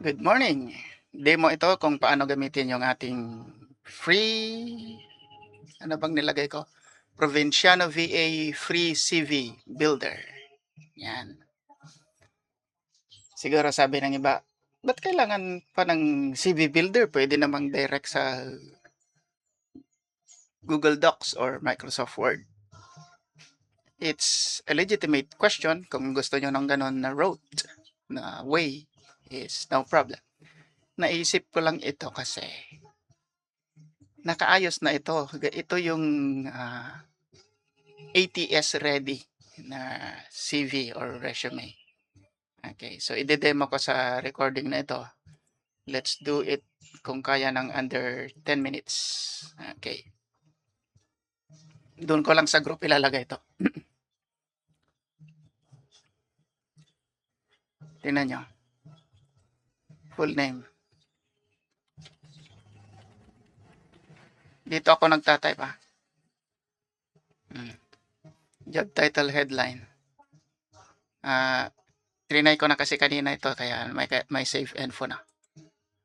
Good morning. Demo ito kung paano gamitin yung ating free, ano bang nilagay ko? Provinciano VA Free CV Builder. Yan. Siguro sabi ng iba, ba't kailangan pa ng CV Builder? Pwede namang direct sa Google Docs or Microsoft Word. It's a legitimate question. Kung gusto nyo ng ganon na route, na way, is no problem. Naisip ko lang ito kasi nakaayos na ito. Ito yung ATS ready na CV or resume. Okay, so ide-demo ko sa recording na ito. Let's do it kung kaya ng under 10 minutes. Okay. Doon ko lang sa group ilalagay ito. Tingnan nyo. Full name. Dito ako nagtatype ha. Job title headline. Trinay ko na kasi kanina ito kaya may save info na.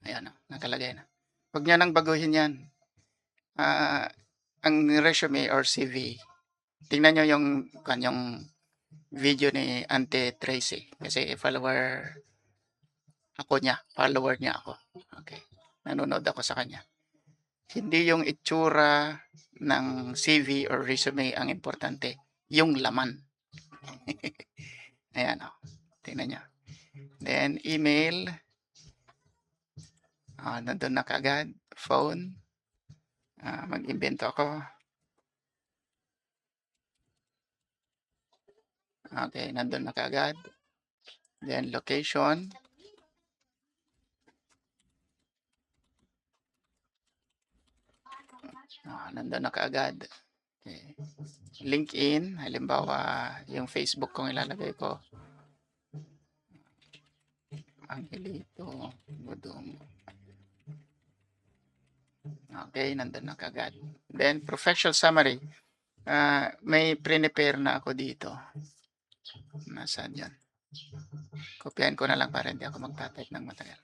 Ayan, nakalagay na. Huwag nyo nang baguhin yan. Ang resume or CV, tingnan nyo yung video ni Ante Tracy kasi follower niya ako. Okay. Nanonood ako sa kanya. Hindi yung itsura ng CV or resume ang importante, yung laman. Ayan o. Tingnan nyo. Then, email. Nandun na kaagad. Phone. Mag-invento ako. Okay, nandun na kaagad. Then, location. Nandun na kaagad. Okay. LinkedIn, halimbawa, yung Facebook kong ilalagay ko. Angelito Budong. Okay, nandun na kagad. Then, professional summary. May prepare na ako dito. Nasaan yan? Kopyahin ko na lang para hindi ako magtatype ng matagal.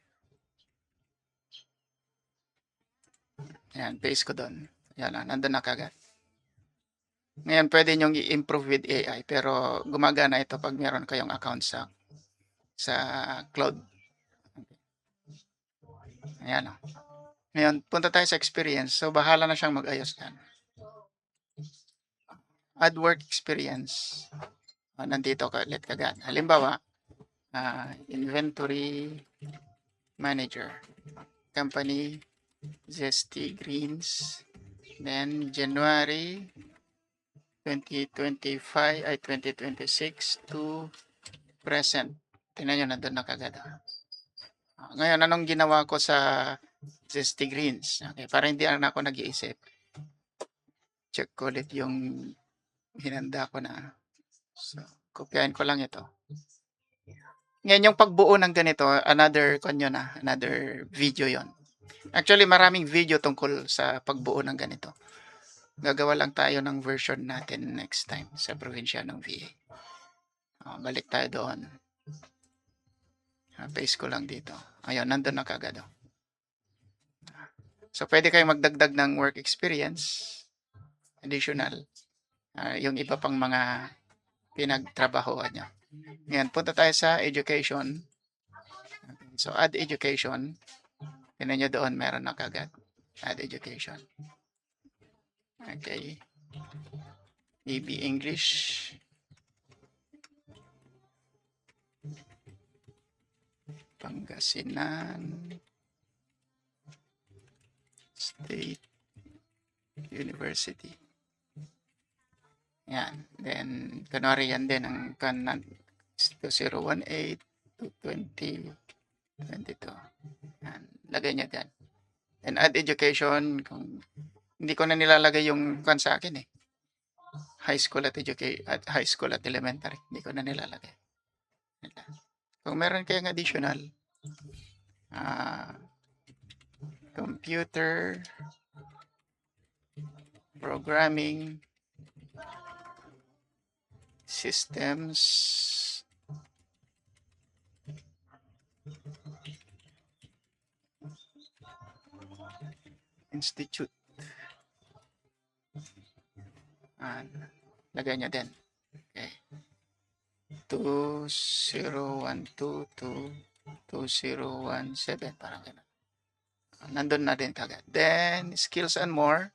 Ayan, paste ko doon. Yan, nandun na kagad. Ngayon, pwede nyong i-improve with AI, pero gumagana ito pag meron kayong account sa cloud. Ayan o. Ngayon, punta tayo sa experience. So, bahala na siyang mag-ayos yan. Add work experience. Nandito ka ulit kagad. Halimbawa, inventory manager. Company, Zesty Greens. Then, January 2025 ay 2026 to present. Tingnan nyo, nandun na kagad. Ngayon, anong ginawa ko sa Zesty Greens? Okay, para hindi na ako nag-iisip. Check ko ulit yung hinanda ko na. So, kopyahin ko lang ito. Ngayon, yung pagbuo ng ganito, another video yon. Actually, maraming video tungkol sa pagbuo ng ganito. Gagawa lang tayo ng version natin next time sa probinsya ng VA. Balik tayo doon. Paste ko lang dito. Ayun, nandun na kagad. So, pwede kayong magdagdag ng work experience, additional, yung iba pang mga pinagtrabahoan nyo. Ngayon, punta tayo sa education. So, add education. Tignan nyo doon, meron na kagad. Add education. Okay. EB English. Pangasinan State University. Yan. Then, kunwari yan din ang kanan 2018 to 2022. Yan. Lagay niya dyan. And add education. Kung hindi ko na nilalagay yung kan sa akin eh. High school at elementary. Hindi ko na nilalagay. Kung meron kayong additional, computer programming systems Institute. Lagay nyo din. Okay. 2012 to 2017. Parang ganun. Nandun na din kagad. Then, skills and more.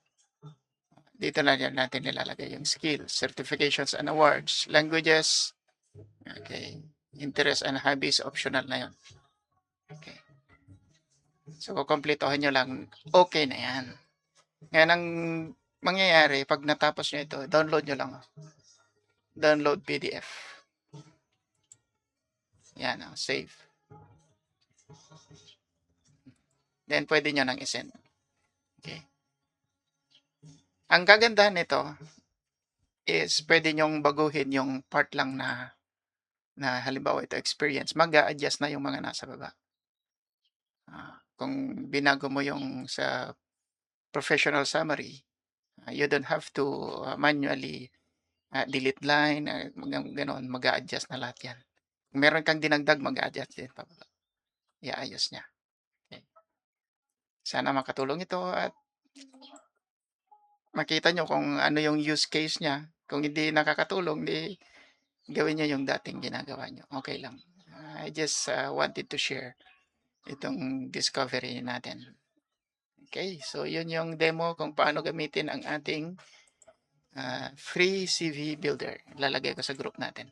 Dito na yan natin nilalagay yung skills, certifications and awards, languages. Okay. Interest and hobbies, optional na yun. Okay. So, kukompletohin nyo lang, okay na yan. Ngayon, ang mangyayari, pag natapos nyo ito, download nyo lang. Download PDF. Yan, save. Then, pwede nyo nang isend. Okay. Ang kagandahan nito is pwede nyong baguhin yung part lang na halimbawa ito experience, mag-a-adjust na yung mga nasa baba. Kung binago mo yung sa professional summary, you don't have to manually delete line, ganoon, mag-a-adjust na lahat yan. Kung meron kang dinagdag, mag-a-adjust din pababa. Iayos niya. Okay. Sana makatulong ito at makita nyo kung ano yung use case niya. Kung hindi nakakatulong, di gawin nyo yung dating ginagawa nyo. Okay lang. I just wanted to share itong discovery natin. Okay, so yun yung demo kung paano gamitin ang ating free CV builder. Lalagay ko sa group natin.